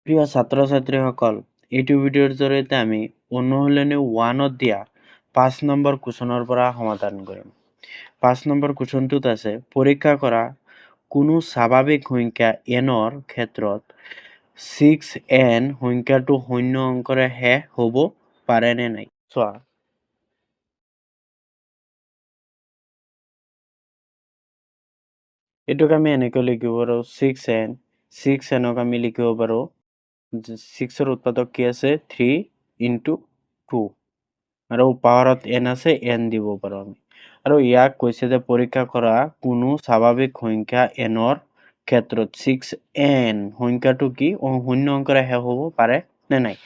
প্ৰিয় ছাত্ৰ-ছাত্ৰীসকল, এইটো ভিডিঅ'ৰ জৰিয়তে আমি অনুশীলনী 1ত দিয়া 5 নম্বৰ কুৱেশ্যনৰ পৰা সমাধান কৰিম। 5 নম্বৰ কুৱেশ্যনটোত আছে পৰীক্ষা কৰা কোনো স্বাভাৱিক সংখ্যা n-ৰ ক্ষেত্ৰত 6n সংখ্যাটো শূন্য অংকৰে শেষ হ'ব পাৰে নে নাই। চোৱা, এইটোক আমি এনেকৈ লিখিব পাৰোঁ 6n, 6nক আমি লিখিব পাৰোঁ 6ৰ উৎপাদক কি আছে 3 × 2 আৰু পাৱাৰত n আছে n দিব পাৰোঁ আমি। আৰু ইয়াক কৈছে যে পৰীক্ষা কৰা কোনো স্বাভাৱিক সংখ্যা n-ৰ ক্ষেত্ৰত 6n সংখ্যাটো কি শূন্য অংকৰে শেষ হ'ব পাৰে নে নাই।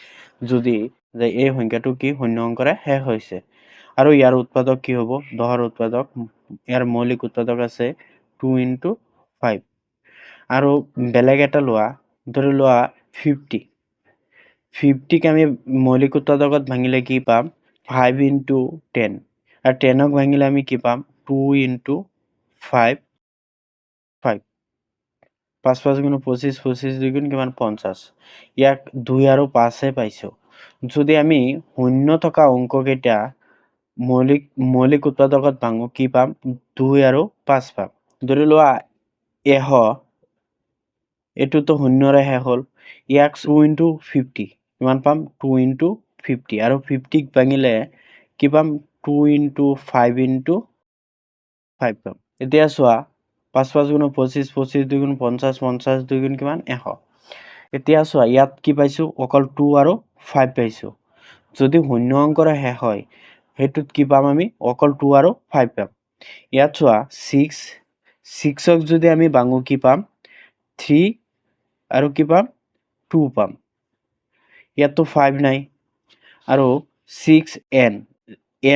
যদি যে এই সংখ্যাটো কি শূন্য অংকৰে শেষ হৈছে আৰু ইয়াৰ উৎপাদক কি হ'ব 10ৰ উৎপাদক, ইয়াৰ মৌলিক উৎপাদক আছে 2 × 5 আৰু বেলেগ এটা লোৱা, ধৰি লোৱা 50 ক আমি মৌলিক উৎপাদকত ভাঙিলে কি পাম 5 × 10 আৰু 10ক ভাঙিলে আমি কি পাম 2 × 5 5 5 5 গুণ 25 25 2 গুণ কিমান 50 ইয়াক 2 আৰু 5 পাইছোঁ। যদি আমি শূন্য থকা অংককেইটা মৌলিক উৎপাদকত ভাঙো কি পাম 2 আৰু 5 পাম। ধৰি লোৱা 100 এইটোতো শূন্যৰে শেষ হ'ল, ইয়াক 2 × 50 কিমান পাম 2 × 50 আৰু 50ক ভাঙিলে কি পাম 2 × 5 × 5 পাম। এতিয়া চোৱা 5 5 গুণ 25 25 2 গুণ 50 50 2 গুণ কিমান 100। এতিয়া চোৱা ইয়াত কি পাইছোঁ অকল 2 আৰু 5 পাইছোঁ। যদি শূন্য অংকৰে শেষ হয় সেইটোত কি পাম আমি অকল 2 আৰু 5 পাম। ইয়াত চোৱা 6ক যদি আমি ভাঙো কি পাম 3 আৰু কি পাম 2 পাম। ইয়াততো 5 নাই আৰু 6n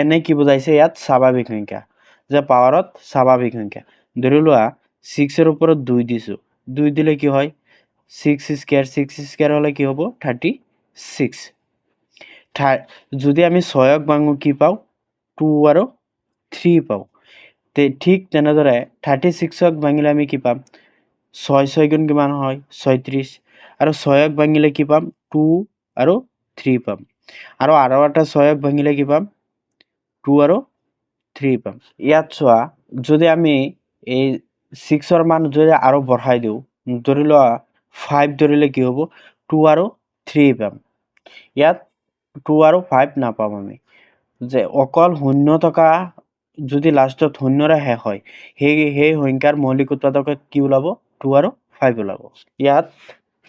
n কি বুজাইছে ইয়াত স্বাভাৱিক সংখ্যা, যে পাৱাৰত স্বাভাৱিক সংখ্যা। ধৰি লোৱা 6ৰ ওপৰত 2 দিছোঁ, 2 দিলে কি হয় 6 স্কোয়াৰ হ'লে কি হ'ব 36। যদি আমি 6ক ভাঙো কি পাওঁ 2 আৰু 3 পাওঁ। ঠিক তেনেদৰে 36ক ভাঙিলে আমি কি পাম 6 6 গুণ কিমান হয় 36 আৰু 6ক ভাঙিলে কি পাম 2 আৰু 3 পাম আৰু এটা 6ক ভাঙিলে কি পাম 2 আৰু 3 পাম। ইয়াত চোৱা যদি আমি এই 6ৰ মান যদি আৰু বঢ়াই দিওঁ, ধৰি লোৱা 5 ধৰিলে কি হ'ব 2 আৰু 3 পাম। ইয়াত 2 আৰু 5 নাপাম আমি, যে অকল শূন্য থকা যদি লাষ্টত শূন্যৰে শেষ হয় সেই সংখ্যাৰ মৌলিক উৎপাদকত কি ওলাব 2 আৰু 5 ওলাব। ইয়াত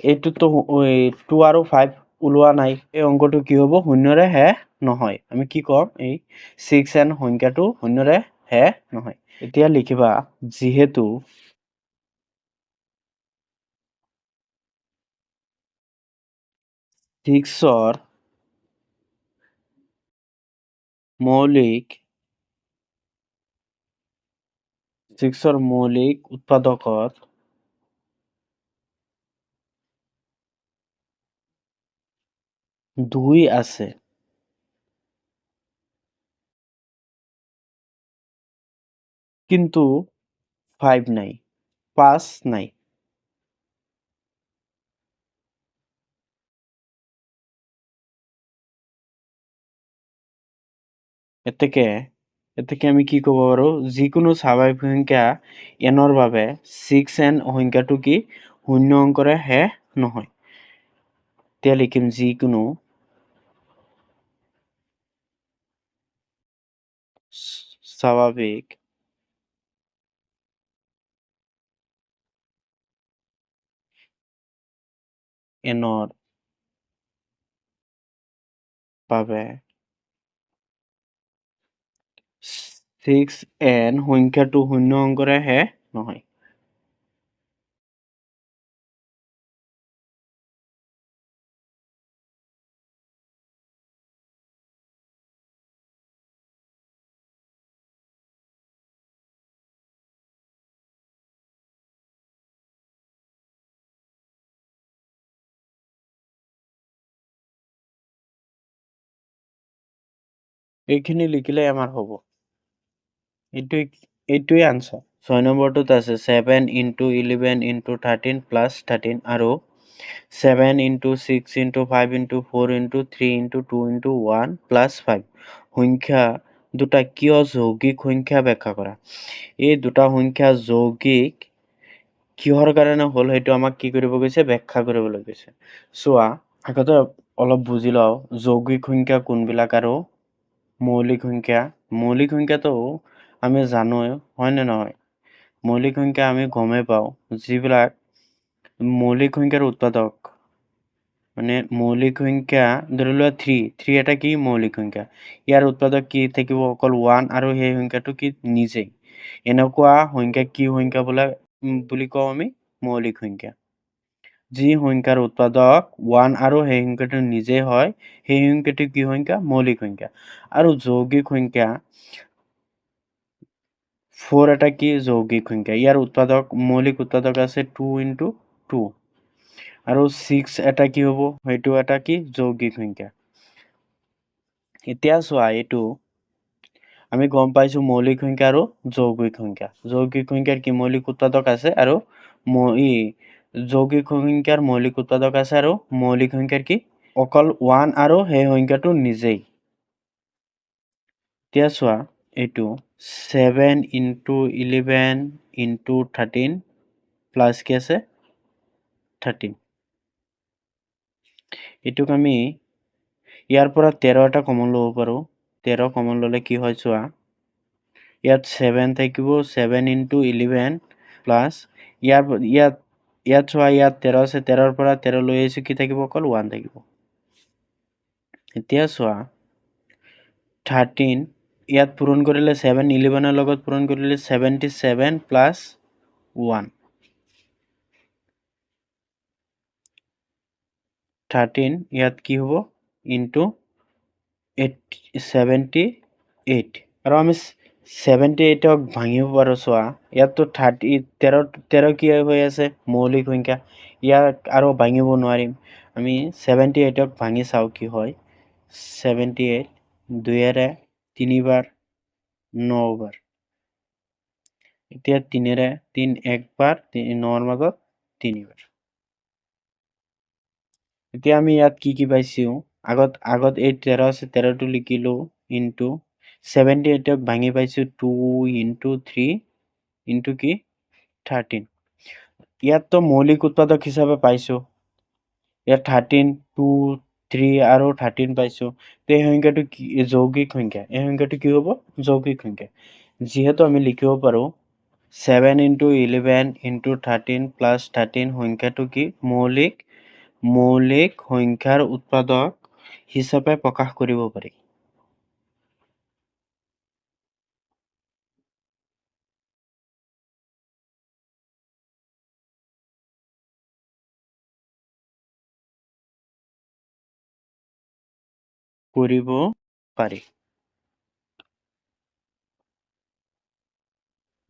এইটোতো 2 আৰু 5 ওলোৱা নাই, এই অংকটো কি হ'ব শূন্যৰে শেষ নহয়। আমি কি ক'ম এই 6n সংখ্যাটো শূন্যৰে শেষ নহয়। এতিয়া লিখিবা যিহেতু ৰ মৌলিক উৎপাদকত 2 আছে কিন্তু 5 নাই, 5 নাই। এতেকে আমি কি ক'ব পাৰোঁ যিকোনো স্বাভাৱিক সংখ্যা n-ৰ বাবে 6n সংখ্যাটো কি শূন্য অংকৰে শেষ নহয়। এতিয়া লিখিম যিকোনো স্বাভাৱিক n-ৰ বাবে 6n সংখ্যাটো শূন্য অংকৰে শেষ নহয়। এইখিনি লিখিলে আমাৰ হ'ব। এইটোৱে আনসাৰ। 6 নম্বৰটোত আছে 7 × 11 × 13 + 13 আৰু 7 into 6 into 5 into 4 into 3 into 2 into 1 plus 5 সংখ্যা দুটা কিয় যৌগিক সংখ্যা ব্যাখ্যা কৰা। এই দুটা সংখ্যা যৌগিক কিহৰ কাৰণে হ'ল সেইটো আমাক কি কৰিব গৈছে, ব্যাখ্যা কৰিবলৈ গৈছে। চোৱা, আগতে অলপ বুজি লওঁ যৌগিক সংখ্যা কোনবিলাক আৰু মৌলিক সংখ্যা। মৌলিক সংখ্যাটো আমি জানোই, হয় নে নহয়? মৌলিক সংখ্যা আমি গমেই পাওঁ, যিবিলাক মৌলিক সংখ্যাৰ উৎপাদক, মানে মৌলিক সংখ্যা ধৰি লোৱা 3 এটা কি মৌলিক সংখ্যা, ইয়াৰ উৎপাদক কি থাকিব, অকল 1 আৰু সেই সংখ্যাটো কি নিজেই। এনেকুৱা সংখ্যা কি সংখ্যা বুলি কওঁ আমি, মৌলিক সংখ্যা। যি সংখ্যাৰ উৎপাদক 1 আৰু সেই সংখ্যাটো নিজেই হয়, সেই সংখ্যাটো কি সংখ্যা, মৌলিক সংখ্যা। আৰু যৌগিক সংখ্যা 4 এটা কি যৌগিক সংখ্যা, ইয়াৰ উৎপাদক মৌলিক উৎপাদক আছে 2 into 2 আৰু 6 এটা কি হ'ব, সেইটো এটা কি যৌগিক সংখ্যা। এতিয়া চোৱা, এইটো আমি গম পাইছো মৌলিক সংখ্যা আৰু যৌগিক সংখ্যা। যৌগিক সংখ্যাৰ কি মৌলিক উৎপাদক আছে আৰু যৌগিক সংখ্যাৰ মৌলিক উৎপাদক আছে আৰু মৌলিক সংখ্যাৰ কি অকল 1 আৰু সেই সংখ্যাটো নিজেই। এতিয়া চোৱা, এইটো 7 into 11 into 13 প্লাছ কি আছে 13। এইটোক আমি ইয়াৰ পৰা 13 এটা কমন ল'ব পাৰো। 13 কমন ল'লে কি হয় চোৱা, ইয়াত 7 থাকিব, 7 into 11 প্লাছ ইয়াত চোৱা, ইয়াত 13 আছে, 13ৰ পৰা 13 লৈ আহিছো, কি থাকিব, অকল 1 থাকিব। এতিয়া চোৱা 13 ইয়াত পূৰণ কৰিলে 7 11ৰ লগত পূৰণ কৰিলে 77 প্লাছ 1, 13 ইয়াত কি হ'ব ইনটু 78, আৰু আমি 78ক ভাঙিব পাৰো। চোৱা, ইয়াততো 13 কি হৈ আছে, মৌলিক সংখ্যা, ইয়াক আৰু ভাঙিব নোৱাৰিম। আমি 78ক ভাঙি চাওঁ কি হয়। 78 2ৰে 3 বাৰ 9 বাৰ, এতিয়া 3ৰে 3 একবাৰ, 9ৰ মাজত 3 বাৰ। এতিয়া আমি ইয়াত কি কি পাইছো, আগত এই 13 আছে, 13টো লিখিলো ইনটু 78ক ভাঙি পাইছো 2 into 3 into কি 13। ইয়াততো মৌলিক উৎপাদক হিচাপে পাইছো, ইয়াত 13 2 3 আৰু 13 পাইছো। এই সংখ্যাটো কি যৌগিক সংখ্যা, এই সংখ্যাটো কি হ'ব, যৌগিক সংখ্যা। যিহেতু আমি লিখিব পাৰো 7 into 11 into 13 plus 13 সংখ্যাটো কি মৌলিক সংখ্যাৰ উৎপাদক হিচাপে প্ৰকাশ কৰিব পাৰি।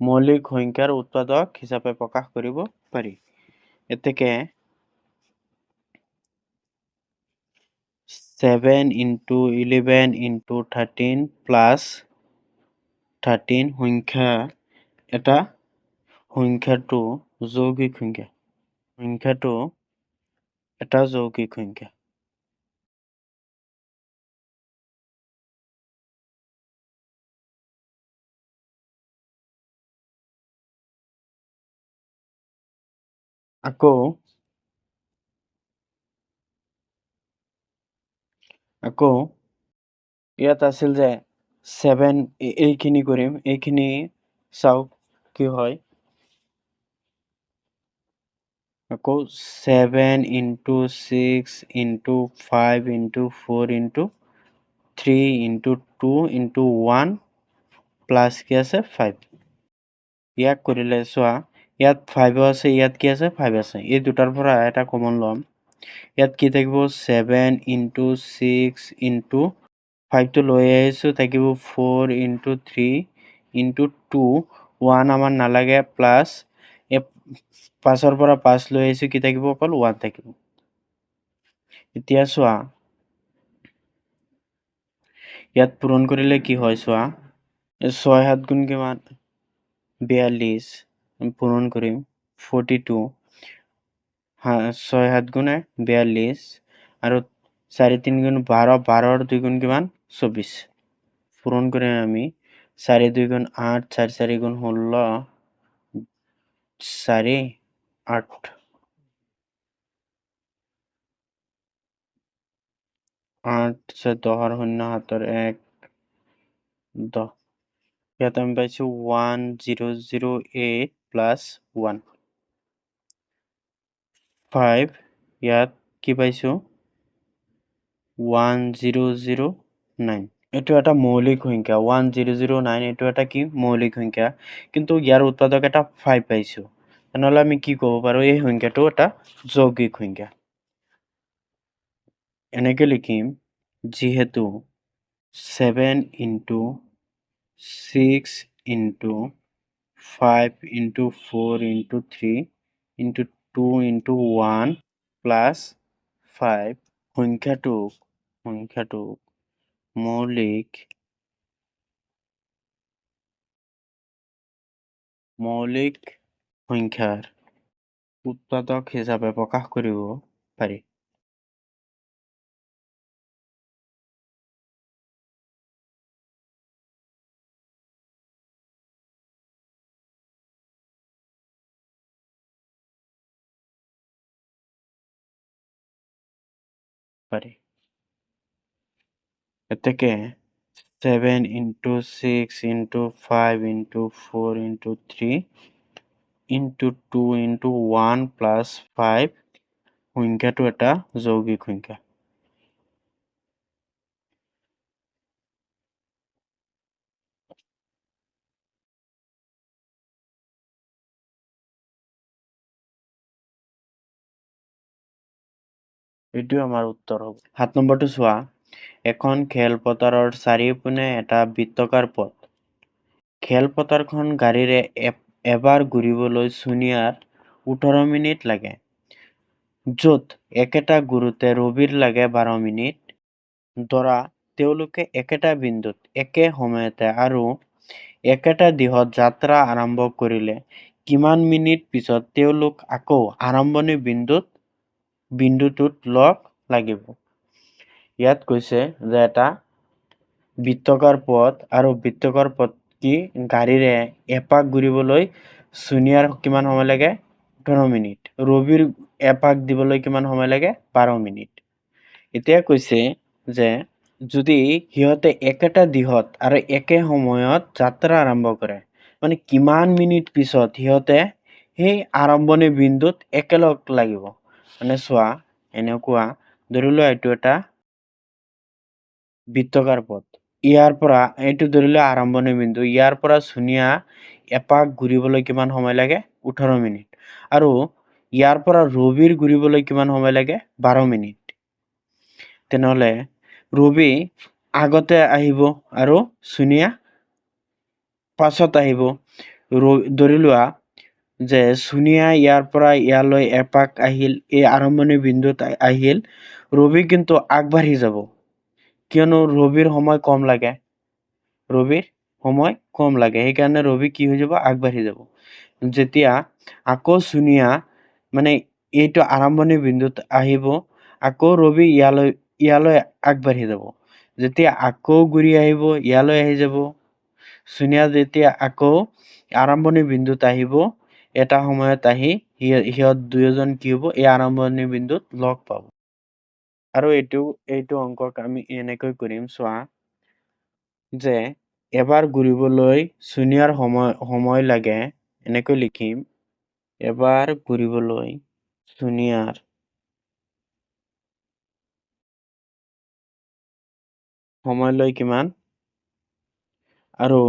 মৌলিক সংখ্যাৰ উৎপাদক হিচাপে প্ৰকাশ কৰিব পাৰি। এতেকে 7 into 11 into 13 plus 13 সংখ্যাটো যৌগিক সংখ্যা। এটা যৌগিক সংখ্যা। আকৌ ইয়াত আছিল যে 7, এইখিনি কৰিম, এইখিনি চাওক কি হয়। আকৌ 7 into 6 into 5 into 4 into 3 into 2 into 1 plus কি আছে 5। ইয়াক কৰিলে চোৱা, ইয়াত 5 আছে, ইয়াত কি আছে 5 আছে, এই দুটাৰ পৰা এটা কমন ল'ম। ইয়াত কি থাকিব 7 into 6 into 5টো লৈ আহিছো, থাকিব 4 into 3 into 2, 1 আমাৰ নালাগে, প্লাছ 5ৰ পৰা 5 লৈ আহিছো, কি থাকিব, অকল 1 থাকিব। এতিয়া চোৱা, ইয়াত পূৰণ কৰিলে কি হয় চোৱা, 6 7 গুণ কিমান 42, পূৰণ কৰিম 42, 6 7 গুণে 42 আৰু 4 3 গুণ 12, 12 2 গুণ কিমান 24 পূৰণ কৰি আমি 4 2 গুণ 8, 4 4 গুণ 16, 4 8 8 10 আৰু 0 7 1 10 ইয়াত আমি পাইছোঁ 1008 প্লাছ 1 5 ইয়াত কি পাইছোঁ 1009 এইটো এটা মৌলিক সংখ্যা 1009 এইটো এটা কি মৌলিক সংখ্যা কিন্তু ইয়াৰ উৎপাদক এটা 5 পাইছোঁ তেনেহ'লে আমি কি ক'ব পাৰোঁ এই সংখ্যাটো এটা যৌগিক সংখ্যা এনেকে লিখিম যিহেতু 7 into 6 into 5 into 4 into 3 into 2 into 1 plus 5 সংখ্যাটোক মৌলিক সংখ্যাৰ উৎপাদক হিচাপে প্ৰকাশ কৰিব পাৰি এতেকে 7 into 6 into 5 into 4 into 3 into 2 into 1 plus 5 সংখ্যাটো এটা যৌগিক সংখ্যা এইটো আমাৰ উত্তৰ হ'ব 7 নম্বৰটো চোৱা এখন খেলপথাৰৰ চাৰিওপিনে এটা বৃত্তাকাৰ পথ খেলপথাৰখন গাড়ীৰে এবাৰ ঘূৰিবলৈ ছোনিয়াৰ 18 মিনিট লাগে য'ত একেটা ঘূৰোতে ৰবিৰ লাগে 12 মিনিট ধৰা তেওঁলোকে একেটা বিন্দুত একে সময়তে আৰু একেটা দিশত যাত্ৰা আৰম্ভ কৰিলে কিমান মিনিট পিছত তেওঁলোক আকৌ আৰম্ভণি বিন্দুটোত লগ লাগিব ইয়াত কৈছে যে এটা বৃত্তাকাৰ পথ আৰু বৃত্তাকাৰ পথ কি গাড়ীৰে এপাক ঘূৰিবলৈ ছোনিয়াৰ কিমান সময় লাগে 18 মিনিট ৰবিৰ এপাক দিবলৈ কিমান সময় লাগে 12 মিনিট এতিয়া কৈছে যে যদি সিহঁতে একেটা দিশত আৰু একে সময়ত যাত্ৰা আৰম্ভ কৰে মানে কিমান মিনিট পিছত সিহঁতে সেই আৰম্ভণি বিন্দুত একেলগ লাগিব মানে চোৱা এনেকুৱা ধৰি লোৱা এইটো এটা বৃত্তাকাৰ পথ ইয়াৰ পৰা এইটো ধৰি লোৱা আৰম্ভণি বিন্দু ইয়াৰ পৰা ছোনিয়া এপাক ঘূৰিবলৈ কিমান সময় লাগে 18 মিনিট আৰু ইয়াৰ পৰা ৰবিৰ ঘূৰিবলৈ কিমান সময় লাগে 12 মিনিট তেনেহ'লে ৰবি আগতে আহিব আৰু ছোনিয়া পাছত আহিব ধৰি লোৱা যে ছোনিয়া ইয়াৰ পৰা ইয়ালৈ এপাক আহিল এই আৰম্ভণি বিন্দুত আহিল ৰবি কিন্তু আগবাঢ়ি যাব কিয়নো ৰবিৰ সময় কম লাগে সেইকাৰণে ৰবি কি হৈ যাব আগবাঢ়ি যাব যেতিয়া আকৌ ছোনিয়া মানে এইটো আৰম্ভণি বিন্দুত আহিব আকৌ ৰবি ইয়ালৈ আগবাঢ়ি যাব যেতিয়া আকৌ ঘূৰি আহিব ইয়ালৈ আহি যাব ছোনিয়া যেতিয়া আকৌ আৰম্ভণি বিন্দুত আহিব এটা সময়ত আহি সিহঁত দুয়োজন কি হ'ব এই আৰম্ভণি বিন্দুত লগ পাব আৰু এইটো অংকক আমি এনেকৈ কৰিম চোৱা যে এবাৰ ঘূৰিবলৈ ছোনিয়াৰ সময় লাগে এনেকৈ লিখিম এবাৰ ঘূৰিবলৈ ছোনিয়াৰ সময় লয় কিমান আৰু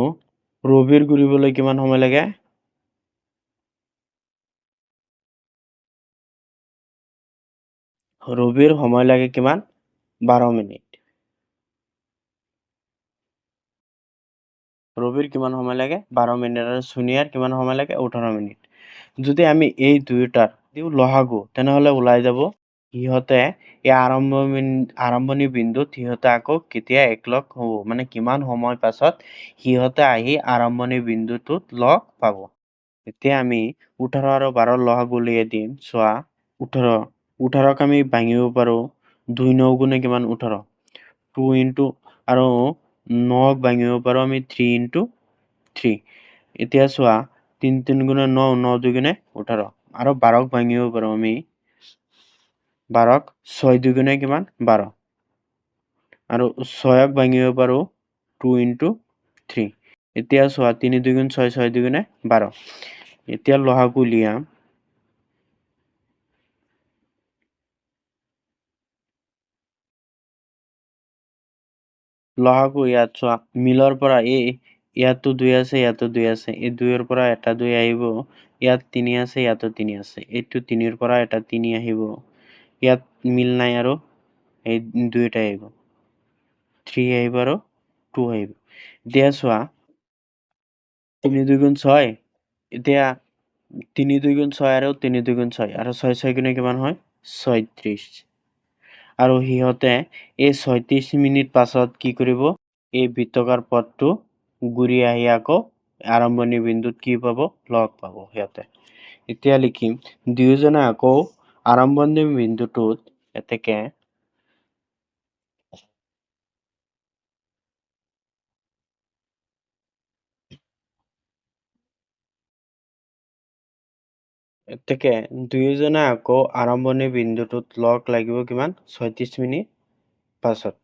ৰবিৰ ঘূৰিবলৈ কিমান সময় লাগে ৰবিৰ সময় লাগে কিমান 12 মিনিট ৰবিৰ কিমান সময় লাগে 12 মিনিট আৰু ছোনিয়াৰ কিমান সময় লাগে 18 মিনিট যদি আমি এই দুয়োটাৰ লসাগু তেনেহ'লে ওলাই যাব সিহঁতে এই আৰম্ভণি বিন্দুত সিহঁতে আকৌ কেতিয়া একলগ হ'ব মানে কিমান সময় পাছত সিহঁতে আহি আৰম্ভণি বিন্দুটোত লগ পাব এতিয়া আমি 18 আৰু 12 লসাগু উলিয়াই দিম চোৱা 18ক আমি ভাঙিব পাৰোঁ 2 9 গুণে কিমান 18 2 ইনটু আৰু 9ক ভাঙিব পাৰোঁ আমি 3 ইনটু 3 এতিয়া চোৱা 3 3 গুণে 9 9 2 গুণে 18 আৰু 12ক ভাঙিব পাৰোঁ আমি 12ক 6 2 গুণে কিমান 12 আৰু 6ক ভাঙিব পাৰোঁ 2 ইনটু 3 এতিয়া চোৱা 3 2 গুণ 6 6 2 গুণে 12 এতিয়া লসাগু উলিয়াম লসাগু ইয়াত চোৱা মিলৰ পৰা ইয়াতো 2 আছে ইয়াতো 2 আছে এই 2ৰ পৰা এটা 2 আহিব ইয়াত 3 আছে ইয়াতো 3 আছে এইটো 3ৰ পৰা এটা 3 আহিব ইয়াত মিল নাই আৰু এই দুইটা আহিব 3 আহিব আৰু 2 আহিব এতিয়া চোৱা 3 2 গুণ 6 এতিয়া 3 2 গুণ 6 আৰু 3 2 গুণ 6 আৰু 6 6 গুণে কিমান হয় 36 আৰু সিহঁতে এই 36 মিনিট পাছত কি কৰিব এই বৃত্তাকাৰ পথটো ঘূৰি আহি আকৌ আৰম্ভণি বিন্দুত কি পাব লগ পাব সিহঁতে এতিয়া লিখিম দুয়োজনে আকৌ আৰম্ভণি বিন্দুটোত এতেকে দুয়োজনে আকৌ আৰম্ভণি বিন্দুটোত লগ লাগিব কিমান 36 মিনিট পাছত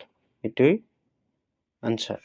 এইটোই আনসাৰ